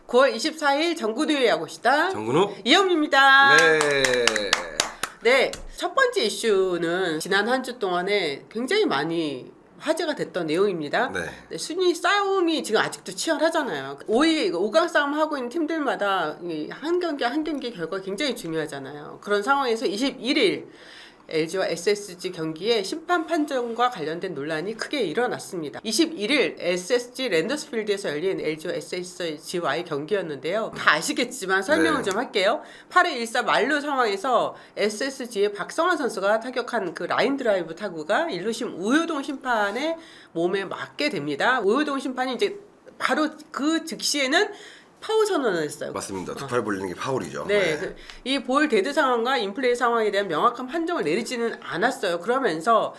9월 24일 정근우의 야구시다. 정근우 이영입니다. 네. 네, 첫 번째 이슈는 지난 한 주 동안에 굉장히 많이 화제가 됐던 내용입니다. 네. 순위 싸움이 지금 아직도 치열하잖아요. 5강 싸움 하고 있는 팀들마다 한 경기 한 경기 결과가 굉장히 중요하잖아요. 그런 상황에서 21일 LG와 SSG 경기에 심판 판정과 관련된 논란이 크게 일어났습니다. 21일 SSG 랜더스필드에서 열린 LG와 SSG와의 경기였는데요. 다 아시겠지만 설명을 좀 할게요. 8회 1사 만루 상황에서 SSG의 박성환 선수가 타격한 그 라인 드라이브 타구가 1루심 우효동 심판의 몸에 맞게 됩니다. 우효동 심판이 이제 바로 그 즉시에는 파울 선언을 했어요. 맞습니다. 두 팔 벌리는 게 파울이죠. 네. 이 볼 데드 상황과 인플레이 상황에 대한 명확한 판정을 내리지는 않았어요. 그러면서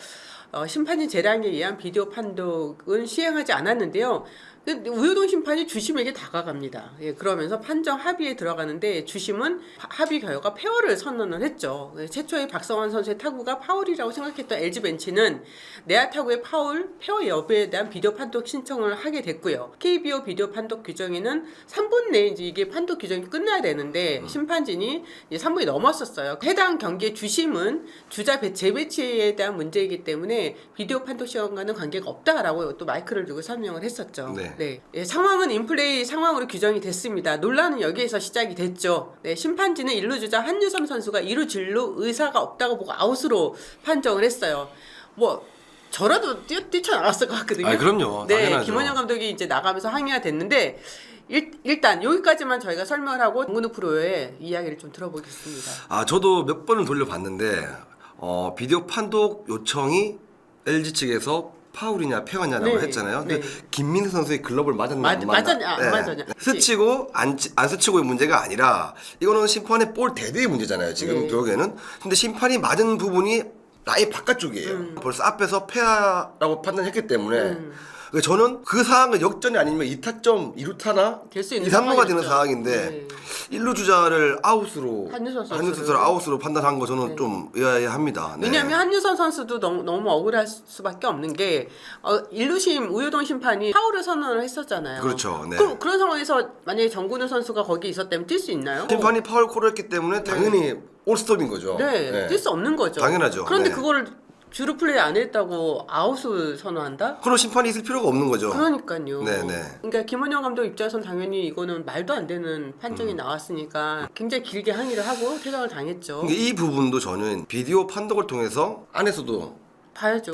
심판이 재량에 의한 비디오 판독은 시행하지 않았는데요. 우효동 심판이 주심에게 다가갑니다. 예, 그러면서 판정 합의에 들어가는데 주심은 합의 결과 페어를 선언을 했죠. 최초의 박성환 선수의 타구가 파울이라고 생각했던 LG 벤치는 내야 타구의 파울, 페어 여부에 대한 비디오 판독 신청을 하게 됐고요. KBO 비디오 판독 규정에는 3분 내에 이게 판독 규정이 끝나야 되는데 심판진이 이제 3분이 넘었었어요. 해당 경기의 주심은 주자 재배치에 대한 문제이기 때문에 비디오 판독 시간과는 관계가 없다라고 또 마이크를 들고 설명을 했었죠. 네. 예, 상황은 인플레이 상황으로 규정이 됐습니다. 논란은 여기에서 시작이 됐죠. 네, 심판진은 1루 주자 한유섬 선수가 2루 진루 의사가 없다고 보고 아웃으로 판정을 했어요. 뭐 저라도 뛰쳐나갔을 것 같거든요. 아, 그럼요. 네, 당연하죠. 김원영 감독이 이제 나가면서 항의가 됐는데 일단 여기까지만 저희가 설명을 하고 정근우 프로의 이야기를 좀 들어보겠습니다. 아, 저도 몇 번을 돌려봤는데 비디오 판독 요청이 LG 측에서 파울이냐 페어냐라고 네, 했잖아요. 근데 네. 김민수 선수의 글러브를 맞았나 안 맞았냐? 안 맞았냐? 스치고 안 스치고의 문제가 아니라 이거는 심판의 볼 데드의 문제잖아요. 지금 결국에는. 근데 심판이 맞은 부분이 라인 바깥쪽이에요. 벌써 앞에서 페어라고 판단했기 때문에 저는 그 상황은 역전이 아니면 2타점 2루타나 될 수 있는 2, 3루가 되는 상황이었죠. 상황인데 네. 1루 주자를 아웃으로 한유섬 선수를 아웃으로 판단한 거 저는 좀 의아해합니다. 네. 왜냐하면 한유섬 선수도 너무 억울할 수밖에 없는 게 1루심 우효동 심판이 파울을 선언을 했었잖아요. 그렇죠. 네. 그런 상황에서 만약에 정근우 선수가 거기 있었다면 뛸 수 있나요? 심판이 파울 콜을 했기 때문에 당연히 올스톱인 거죠. 네, 뛸 수 없는 거죠. 당연하죠. 그런데 네. 그걸 주루 플레이 안 했다고 아웃을 선언한다? 그런 심판이 있을 필요가 없는 거죠. 그러니까요. 네네. 그러니까 김원영 감독 입장에서는 당연히 이거는 말도 안 되는 판정이 나왔으니까 굉장히 길게 항의를 하고 퇴장을 당했죠. 근데 이 부분도 저는 비디오 판독을 통해서 안에서도 봐야죠.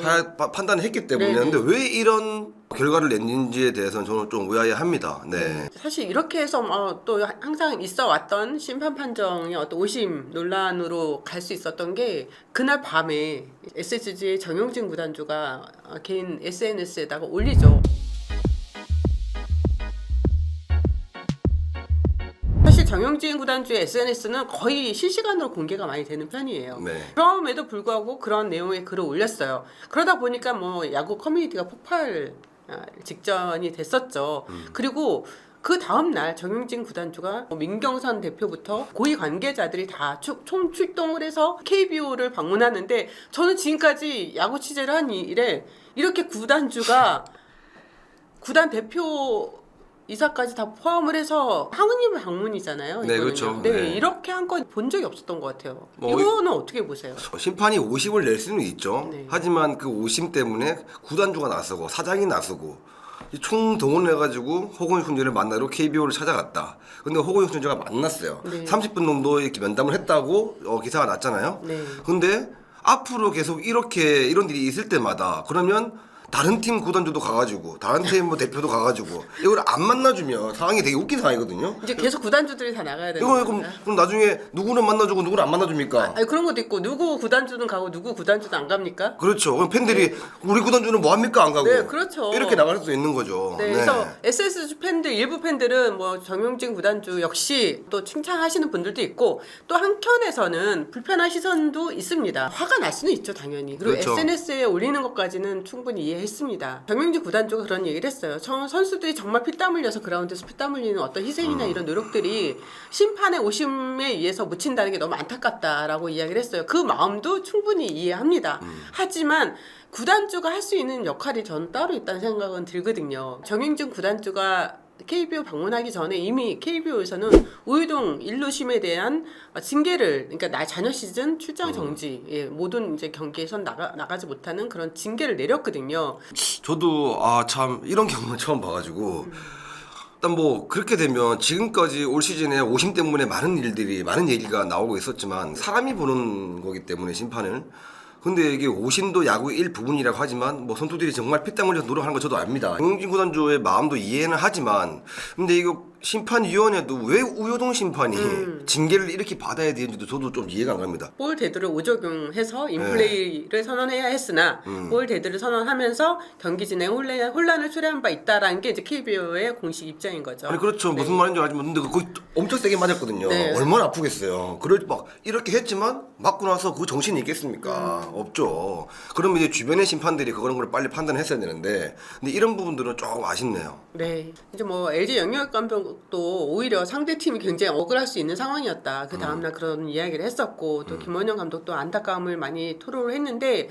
판단을 했기 때문에 네네. 근데 왜 이런 결과를 냈는지에 대해서는 저는 좀 의아해합니다. 네. 사실 이렇게 해서 또 항상 있어 왔던 심판 판정의 어떤 오심 논란으로 갈 수 있었던 게 그날 밤에 SSG의 정용진 구단주가 개인 SNS에다가 올리죠. 사실 정용진 구단주의 SNS는 거의 실시간으로 공개가 많이 되는 편이에요. 네. 그럼에도 불구하고 그런 내용의 글을 올렸어요. 그러다 보니까 뭐 야구 커뮤니티가 폭발 직전이 됐었죠. 그리고 그 다음날 정용진 구단주가 민경선 대표부터 고위 관계자들이 다 총 출동을 해서 KBO를 방문하는데 저는 지금까지 야구 취재를 한 일에 이렇게 구단주가 구단 대표 이사까지 다 포함을 해서 항의님 방문이잖아요. 네, 이거는요. 그렇죠. 네, 네. 이렇게 한 건 본 적이 없었던 것 같아요. 뭐 이거는 어떻게 보세요? 심판이 오심을 낼 수는 있죠. 네. 하지만 그 오심 때문에 구단주가 나서고 사장이 나서고 총 동원해가지고 호건육 총재를 만나러 KBO를 찾아갔다. 근데 호건육 총재가 만났어요. 네. 30분 정도 이렇게 면담을 했다고 기사가 났잖아요. 네. 근데 앞으로 계속 이렇게 이런 일이 있을 때마다 그러면 다른 팀 구단주도 가가지고 다른 팀 뭐 대표도 가가지고 이걸 안 만나주면 상황이 되게 웃긴 상황이거든요. 이제 계속 구단주들이 다 나가야 되는 이거 거예요. 그럼 나중에 누구는 만나주고 누구는 안 만나줍니까? 아니 그런 것도 있고 누구 구단주는 가고 누구 구단주는 안 갑니까? 그렇죠. 그럼 팬들이 우리 구단주는 뭐 합니까 안 가고? 네, 그렇죠. 이렇게 나갈 수도 있는 거죠. 네, 그래서 SSG 팬들 일부 팬들은 뭐 정용진 구단주 역시 또 칭찬하시는 분들도 있고 또 한켠에서는 불편한 시선도 있습니다. 화가 날 수는 있죠, 당연히. 그리고 그렇죠. SNS에 올리는 것까지는 충분히 이해했습니다. 정용진 구단주가 그런 얘기를 했어요. 선수들이 정말 피땀 흘려서 그라운드에서 피땀 흘리는 어떤 희생이나 이런 노력들이 심판의 오심에 의해서 묻힌다는 게 너무 안타깝다라고 이야기를 했어요. 그 마음도 충분히 이해합니다. 하지만 구단주가 할 수 있는 역할이 저는 따로 있다는 생각은 들거든요. 정용진 구단주가 KBO 방문하기 전에 이미 KBO에서는 우유동 일루심에 대한 징계를, 그러니까 자녀 시즌 출장 정지, 예, 모든 이제 경기에선 나가지 못하는 그런 징계를 내렸거든요. 저도 참 이런 경우는 처음 봐가지고 일단 뭐 그렇게 되면 지금까지 올 시즌에 오심 때문에 많은 얘기가 나오고 있었지만 사람이 보는 거기 때문에 심판을. 근데 이게 오심도 야구의 일부분이라고 하지만 뭐 선수들이 정말 피땀 흘려서 노력하는 거 저도 압니다. 정용진 구단주의 마음도 이해는 하지만 근데 이거 심판위원회도 왜 우효동 심판이 징계를 이렇게 받아야 되는지도 저도 좀 이해가 안 갑니다. 볼 데드를 오적용해서 인플레이를 선언해야 했으나 볼 데드를 선언하면서 경기 진행 혼란을 초래한 바 있다라는 게 이제 KBO의 공식 입장인 거죠. 아니 그렇죠. 무슨 말인지 알지만 근데 그거 엄청 세게 맞았거든요. 네. 얼마나 아프겠어요. 그럴 막 이렇게 했지만 맞고 나서 그 정신이 있겠습니까? 없죠. 그러면 이제 주변의 심판들이 그런 걸 빨리 판단했어야 되는데 근데 이런 부분들은 조금 아쉽네요. 네. 이제 뭐 LG 영역 감독도 오히려 상대 팀이 굉장히 억울할 수 있는 상황이었다. 그 다음날 그런 이야기를 했었고 또 김원영 감독도 안타까움을 많이 토로를 했는데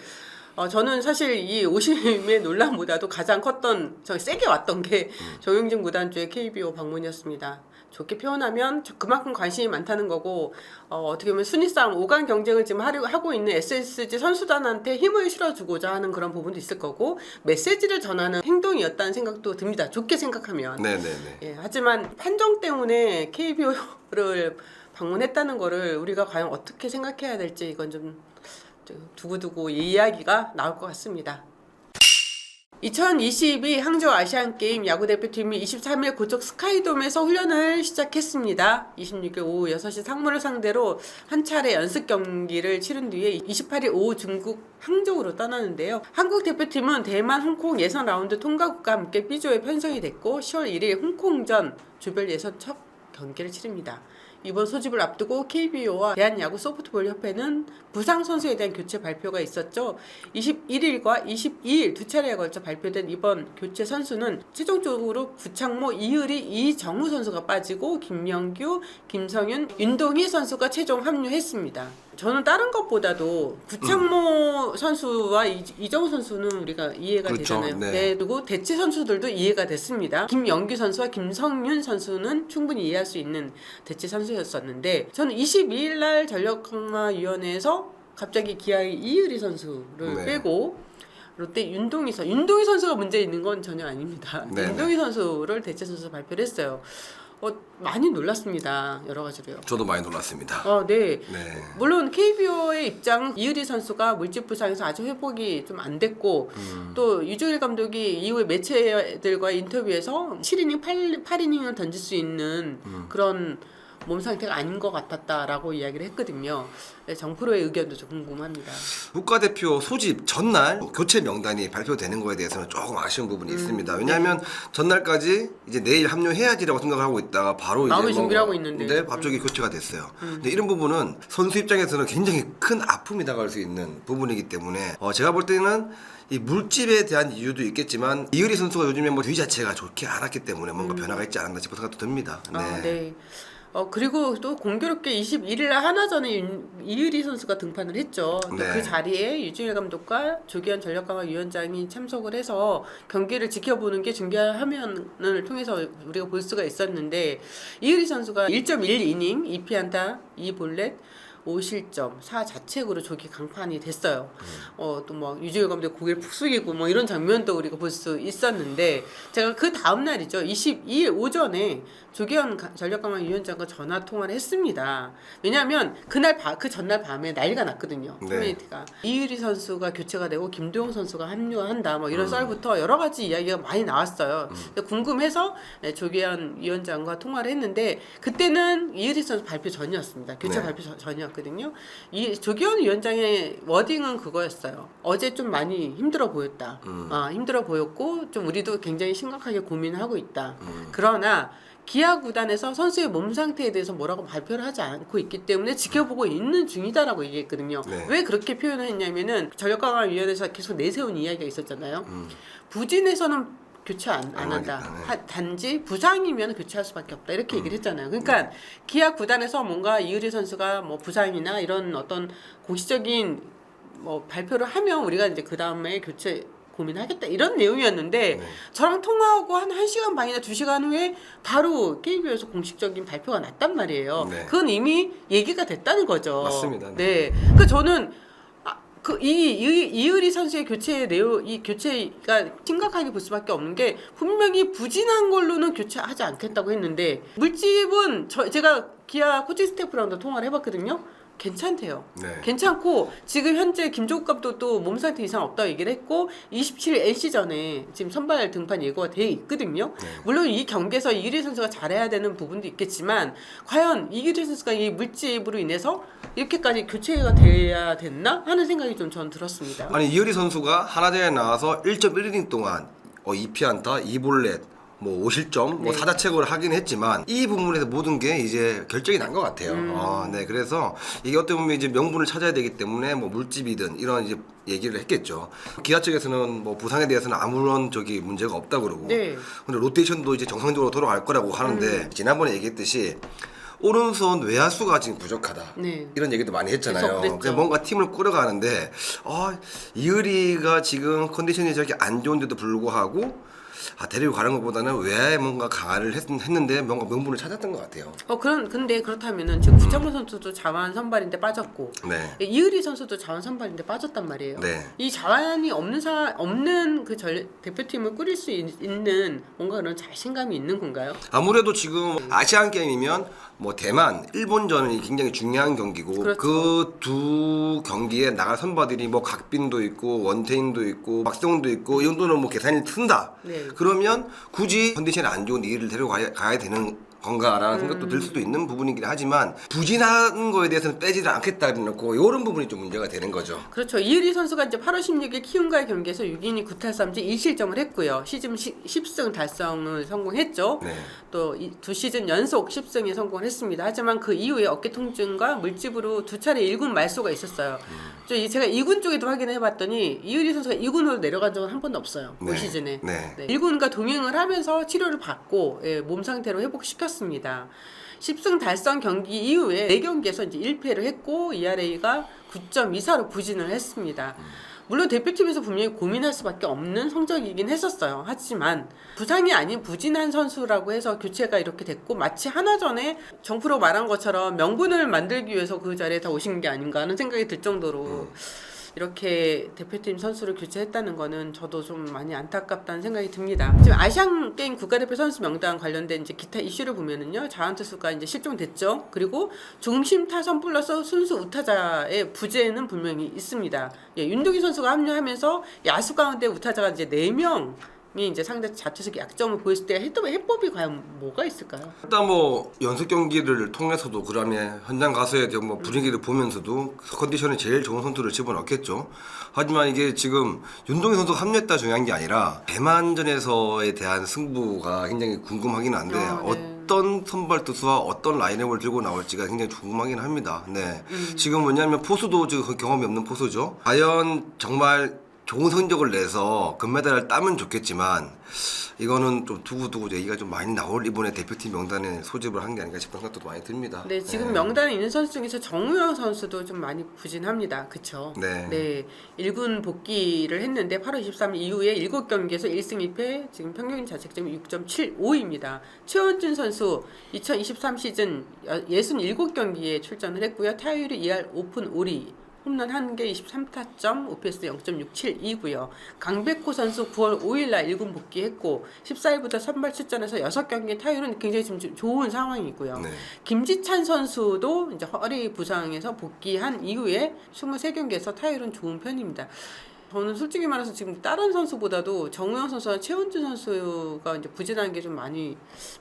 저는 사실 이 오심의 논란보다도 가장 컸던 세게 왔던 게 정용진 구단주의 KBO 방문이었습니다. 좋게 표현하면 그만큼 관심이 많다는 거고 어떻게 보면 순위 싸움 5강 경쟁을 지금 하고 있는 SSG 선수단한테 힘을 실어주고자 하는 그런 부분도 있을 거고 메시지를 전하는 행동이었다는 생각도 듭니다. 좋게 생각하면. 네네네. 예, 하지만 판정 때문에 KBO를 방문했다는 거를 우리가 과연 어떻게 생각해야 될지 이건 좀 두고두고 이 이야기가 나올 것 같습니다. 2022 항저우 아시안게임 야구대표팀이 23일 고척 스카이돔에서 훈련을 시작했습니다. 26일 오후 6시 상무를 상대로 한 차례 연습 경기를 치른 뒤에 28일 오후 중국 항저우로 떠나는데요. 한국 대표팀은 대만, 홍콩 예선 라운드 통과국과 함께 B조에 편성이 됐고 10월 1일 홍콩전 조별 예선 첫 경기를 치릅니다. 이번 소집을 앞두고 KBO와 대한야구소프트볼협회는 부상 선수에 대한 교체 발표가 있었죠. 21일과 22일 두 차례에 걸쳐 발표된 이번 교체 선수는 최종적으로 구창모, 이의리, 이정우 선수가 빠지고 김명규, 김성윤, 윤동희 선수가 최종 합류했습니다. 저는 다른 것보다도 구창모 선수와 이정우 선수는 우리가 이해가 그렇죠. 되잖아요. 네. 그리고 대체 선수들도 이해가 됐습니다. 김영규 선수와 김성윤 선수는 충분히 이해할 수 있는 대체 선수였었는데 저는 22일 날 전력강화위원회에서 갑자기 기아의 이의리 선수를 네. 빼고 롯데 윤동희 선수가 문제 있는 건 전혀 아닙니다. 네. 윤동희 선수를 대체 선수 발표를 했어요. 많이 놀랐습니다. 여러 가지로요. 저도 많이 놀랐습니다. 네. 네. 물론 KBO의 입장 이의리 선수가 물집 부상에서 아직 회복이 좀 안 됐고 또 유주일 감독이 이후에 매체들과 인터뷰에서 7이닝, 8이닝을 던질 수 있는 그런 몸 상태가 아닌 것 같았다라고 이야기를 했거든요. 네, 정프로의 의견도 좀 궁금합니다. 국가대표 소집 전날 교체 명단이 발표되는 거에 대해서는 조금 아쉬운 부분이 있습니다. 왜냐하면 전날까지 이제 내일 합류해야지라고 생각을 하고 있다가 바로 마음의 이제 준비를 하고 있는데. 갑자기 교체가 됐어요. 근데 이런 부분은 선수 입장에서는 굉장히 큰 아픔이 다가올 수 있는 부분이기 때문에 제가 볼 때는 이 물집에 대한 이유도 있겠지만 이의리 선수가 요즘에 뭐 뒤 자체가 좋지 않았기 때문에 뭔가 변화가 있지 않았나 싶은 생각도 듭니다. 네. 네. 그리고 또 공교롭게 21일 날 하나전에 이의리 선수가 등판을 했죠. 네. 그 자리에 유중일 감독과 조기현 전력강화위원장이 참석을 해서 경기를 지켜보는 게 중계한 화면을 통해서 우리가 볼 수가 있었는데 이의리 선수가 1.1이닝 2피안타 2볼넷 5실점 4자책으로 조기 강판이 됐어요. 또 뭐 유지일 감독 고개를 푹 숙이고 뭐 이런 장면도 우리가 볼 수 있었는데 제가 그 다음 날이죠. 22일 오전에 조기현 전력강화위원장과 전화 통화를 했습니다. 왜냐하면 그 전날 밤에 난리가 났거든요. 네. 커뮤니티가 이의리 선수가 교체가 되고 김도영 선수가 합류한다. 뭐 이런 썰부터 여러 가지 이야기가 많이 나왔어요. 궁금해서 조기현 위원장과 통화를 했는데 그때는 이의리 선수 발표 전이었습니다. 교체 네. 발표 전이었거든요. 이 조기현 위원장의 워딩은 그거였어요. 어제 좀 많이 힘들어 보였다. 힘들어 보였고 좀 우리도 굉장히 심각하게 고민하고 있다. 그러나 기아 구단에서 선수의 몸 상태에 대해서 뭐라고 발표를 하지 않고 있기 때문에 지켜보고 있는 중이다라고 얘기했거든요. 네. 왜 그렇게 표현을 했냐면은 전력강화위원회에서 계속 내세운 이야기가 있었잖아요. 부진에서는 교체 안 한다. 네. 단지 부상이면 교체할 수밖에 없다. 이렇게 얘기를 했잖아요. 그러니까 기아 구단에서 뭔가 이의리 선수가 뭐 부상이나 이런 어떤 공식적인 뭐 발표를 하면 우리가 이제 그 다음에 교체 고민하겠다 이런 내용이었는데 저랑 통화하고 한 1시간 반이나 2시간 후에 바로 KBO에서 공식적인 발표가 났단 말이에요. 네. 그건 이미 얘기가 됐다는 거죠. 맞습니다. 네. 그 저는 이의리 선수의 교체 내용, 이 교체가 심각하게 볼 수밖에 없는 게 분명히 부진한 걸로는 교체하지 않겠다고 했는데 물집은 제가 기아 코칭 스태프랑도 통화를 해봤거든요. 괜찮대요. 네. 괜찮고 지금 현재 김종국 감독도 몸 상태 이상 없다고 얘기를 했고 27일 NC전에 지금 선발 등판 예고가 돼 있거든요. 네. 물론 이 경기에서 이규리 선수가 잘해야 되는 부분도 있겠지만 과연 이규리 선수가 이 물집으로 인해서 이렇게까지 교체가 돼야 됐나 하는 생각이 좀 전 들었습니다. 아니 이효리 선수가 하나대에 나와서 1.1이닝 동안 2피안타, 2볼넷, 뭐 5실점, 뭐 네. 4자책을 하긴 했지만 이 부분에서 모든 게 이제 결정이 난 것 같아요. 네, 그래서 이게 어떻게 보면 이제 명분을 찾아야 되기 때문에 뭐 물집이든 이런 이제 얘기를 했겠죠. 기아 측에서는 뭐 부상에 대해서는 아무런 문제가 없다 그러고, 네. 근데 로테이션도 이제 정상적으로 돌아갈 거라고 하는데 지난번에 얘기했듯이. 오른손 외야수가 지금 부족하다. 네. 이런 얘기도 많이 했잖아요. 그랬죠. 그래서 뭔가 팀을 끌어가는데 이의리가 지금 컨디션이 저렇게 안 좋은데도 불구하고 데리고 가는 것보다는 외야에 뭔가 강화를 했는데 뭔가 명분을 찾았던 것 같아요. 근데 그렇다면은 지금 구창모 선수도 자완 선발인데 빠졌고 네. 이의리 선수도 자완 선발인데 빠졌단 말이에요. 네. 이 자완이 없는 그 대표팀을 꾸릴 수 있는 뭔가 그런 자신감이 있는 건가요? 아무래도 지금 아시안 게임이면 뭐 대만, 일본전이 굉장히 중요한 경기고 그렇죠. 그 두 경기에 나갈 선발들이 뭐 각빈도 있고 원태인도 있고 박성훈도 있고 이 정도는 뭐 계산이 튼다. 네. 그러면 굳이 컨디션이 안 좋은 이를 데려가야 되는 건가라는 생각도 들 수도 있는 부분이긴 하지만 부진한 거에 대해서는 빼지를 않겠다는 놓고 이런 부분이 좀 문제가 되는 거죠. 그렇죠. 이의리 선수가 이제 8월 16일 키움과의 경기에서 6이닝 9탈3진 1실점을 했고요. 시즌 10승 달성을 성공했죠. 네. 또 두 시즌 연속 10승에 성공을 했습니다. 하지만 그 이후에 어깨 통증과 물집으로 두 차례 1군 말소가 있었어요. 제가 2군 쪽에도 확인을 해봤더니 이의리 선수가 2군으로 내려간 적은 한 번도 없어요. 올 네. 시즌에. 네. 1군과 동행을 하면서 치료를 받고 몸 상태로 회복시켰습니다. 10승 달성 경기 이후에 4경기에서 이제 1패를 했고 ERA가 9.24로 부진을 했습니다. 물론 대표팀에서 분명히 고민할 수밖에 없는 성적이긴 했었어요. 하지만 부상이 아닌 부진한 선수라고 해서 교체가 이렇게 됐고 마치 하나전에 정프로 말한 것처럼 명분을 만들기 위해서 그 자리에 다 오신 게 아닌가 하는 생각이 들 정도로 이렇게 대표팀 선수를 교체했다는 거는 저도 좀 많이 안타깝다는 생각이 듭니다. 지금 아시안 게임 국가대표 선수 명단 관련된 이제 기타 이슈를 보면은요, 자완 투수가 이제 실종됐죠. 그리고 중심 타선 플러스 순수 우타자의 부재는 분명히 있습니다. 윤두기 선수가 합류하면서 야수 가운데 우타자가 이제 4명. 이 이제 상대 자투수의 약점을 보였을 때 해법이 과연 뭐가 있을까요? 일단 뭐 연습 경기를 통해서도 그다음에 현장 가서의 뭐 분위기를 보면서도 컨디션이 제일 좋은 선수를 집어넣겠죠. 하지만 이게 지금 윤동희 선수가 합류했다 중요한 게 아니라 대만전에서에 대한 승부가 굉장히 궁금하긴 한데 네. 어떤 선발 투수와 어떤 라인업을 들고 나올지가 굉장히 궁금하긴 합니다. 네. 지금 뭐냐면 포수도 지금 경험이 없는 포수죠. 과연 정말 좋은 성적을 내서 금메달을 따면 좋겠지만 이거는 좀 두고두고 얘기가 좀 많이 나올 이번에 대표팀 명단에 소집을 한 게 아닌가 싶은 생각도 많이 듭니다. 네, 지금 명단에 있는 선수 중에서 정우영 선수도 좀 많이 부진합니다. 그쵸? 네. 1군 복귀를 했는데 8월 23일 이후에 7경기에서 1승 2패, 지금 평균 자책점이 6.75입니다. 최원준 선수 2023 시즌 67경기에 출전을 했고요. 타율이 2할 오픈 5리. 홈런 1개 23타점, OPS 0.672고요. 강백호 선수 9월 5일날 1군 복귀했고 14일부터 선발 출전해서 6경기 타율은 굉장히 좀 좋은 상황이고요. 네. 김지찬 선수도 이제 허리 부상에서 복귀한 이후에 23경기에서 타율은 좋은 편입니다. 저는 솔직히 말해서 지금 다른 선수보다도 정우영 선수와 최원준 선수가 이제 부진한 게 좀 많이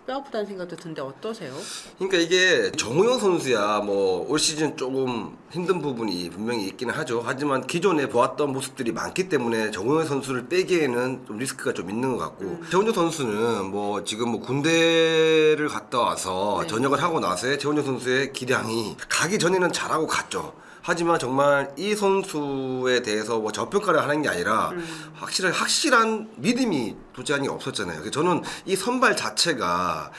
뼈아프다는 생각도 드는데 어떠세요? 그러니까 이게 정우영 선수야 뭐 올 시즌 조금 힘든 부분이 분명히 있기는 하죠. 하지만 기존에 보았던 모습들이 많기 때문에 정우영 선수를 빼기에는 좀 리스크가 좀 있는 것 같고 최원준 선수는 뭐 지금 뭐 군대를 갔다 와서 네. 전역을 하고 나서의 최원준 선수의 기량이 가기 전에는 잘하고 갔죠. 하지만 정말 이 선수에 대해서 뭐 저평가를 하는 게 아니라 확실한 믿음이 도저히 없었잖아요. 그래서 저는 이 선발 자체가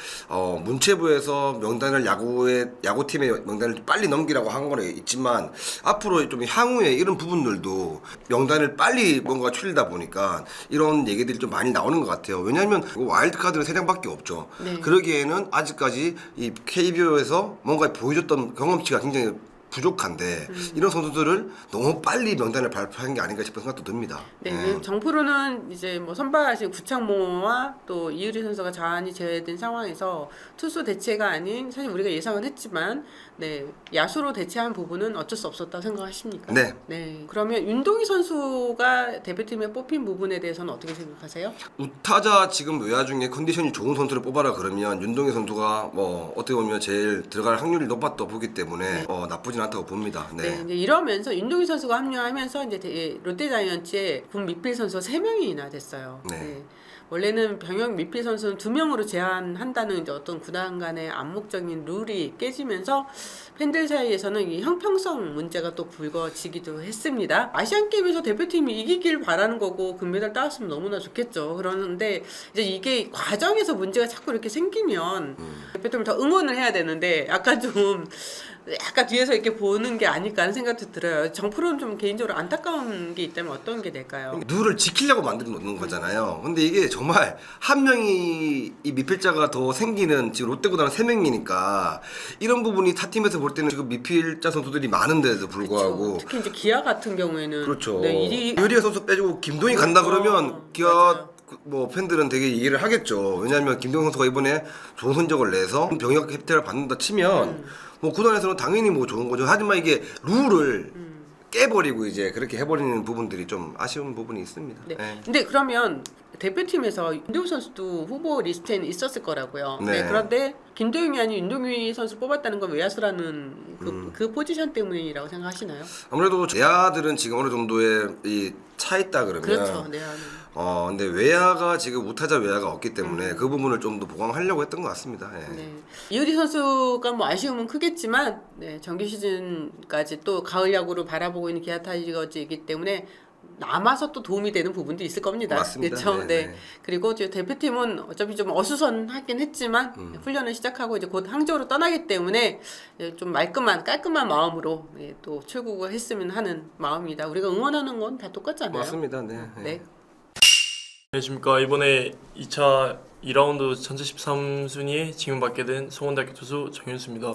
문체부에서 명단을 야구팀의 명단을 빨리 넘기라고 한 거는 있지만 앞으로 좀 향후에 이런 부분들도 명단을 빨리 뭔가 추리다 보니까 이런 얘기들이 좀 많이 나오는 것 같아요. 왜냐하면 와일드카드는 3장밖에 없죠. 네. 그러기에는 아직까지 이 KBO에서 뭔가 보여줬던 경험치가 굉장히 부족한데 이런 선수들을 너무 빨리 명단을 발표한 게 아닌가 싶은 생각도 듭니다. 네, 정프로는 이제 뭐 선발하신 구창모와 또 이유리 선수가 자완이 제외된 상황에서 투수 대체가 아닌 사실 우리가 예상은 했지만 네, 야수로 대체한 부분은 어쩔 수 없었다고 생각하십니까? 네. 그러면 윤동희 선수가 대표팀에 뽑힌 부분에 대해서는 어떻게 생각하세요? 우타자 지금 외야 중에 컨디션이 좋은 선수를 뽑아라 그러면 윤동희 선수가 뭐 어떻게 보면 제일 들어갈 확률이 높았다 보기 때문에 나쁘진 않다고 봅니다. 네, 이제 이러면서 윤동희 선수가 합류하면서 이제 롯데자이언츠에 군 미필 선수가 3명이나 됐어요. 네. 원래는 병역 미필 선수는 2명으로 제한한다는 이제 어떤 구단 간의 암묵적인 룰이 깨지면서 팬들 사이에서는 이 형평성 문제가 또 불거지기도 했습니다. 아시안 게임에서 대표팀이 이기길 바라는 거고 금메달 따왔으면 너무나 좋겠죠. 그러는데 이제 이게 과정에서 문제가 자꾸 이렇게 생기면 대표팀을 더 응원을 해야 되는데 약간 뒤에서 이렇게 보는 게 아닐까 하는 생각도 들어요. 정프로는 좀 개인적으로 안타까운 게 있다면 어떤 게 될까요? 룰을 지키려고 만들어 놓는 거잖아요. 근데 이게 정말 한 명이 이 미필자가 더 생기는 지금 롯데구단은 3명이니까 이런 부분이 타 팀에서 볼 때는 지금 미필자 선수들이 많은데도 불구하고 그렇죠. 특히 이제 기아 같은 경우에는 그렇죠. 네, 유리아 선수 빼주고 김동희 간다 그러면 기아 맞아요. 뭐 팬들은 되게 이해를 하겠죠. 왜냐하면 김동희 선수가 이번에 좋은 성적을 내서 병역 혜택을 받는다 치면 뭐 구단에서는 당연히 뭐 좋은 거죠. 하지만 이게 룰을 깨버리고 이제 그렇게 해버리는 부분들이 좀 아쉬운 부분이 있습니다. 네. 네. 근데 그러면 대표팀에서 윤동희 선수도 후보 리스트에는 있었을 거라고요. 네. 그런데 김도영이 아닌 윤동희 선수 뽑았다는 건 외야수라는 그 포지션 때문이라고 생각하시나요? 아무래도 외야들은 지금 어느 정도의 이 차 있다 그러면 그렇죠. 네. 근데 외야가 지금 우타자 외야가 없기 때문에 그 부분을 좀 더 보강하려고 했던 것 같습니다. 예. 네. 이효리 선수가 뭐 아쉬움은 크겠지만 정규 시즌까지 또 가을 야구를 바라보고 있는 기아 타이거즈이기 때문에 남아서 또 도움이 되는 부분도 있을 겁니다. 맞습니다. 그렇죠. 네. 네. 그리고 이제 대표팀은 어차피 좀 어수선하긴 했지만 훈련을 시작하고 이제 곧 항저우로 떠나기 때문에 좀 깔끔한 마음으로 또 출국을 했으면 하는 마음입니다. 우리가 응원하는 건 다 똑같잖아요. 맞습니다. 네. 네. 안녕하십니까. 이번에 2차 2라운드 전체 13순위에 지명받게 된 성원대학교 투수 정현수입니다.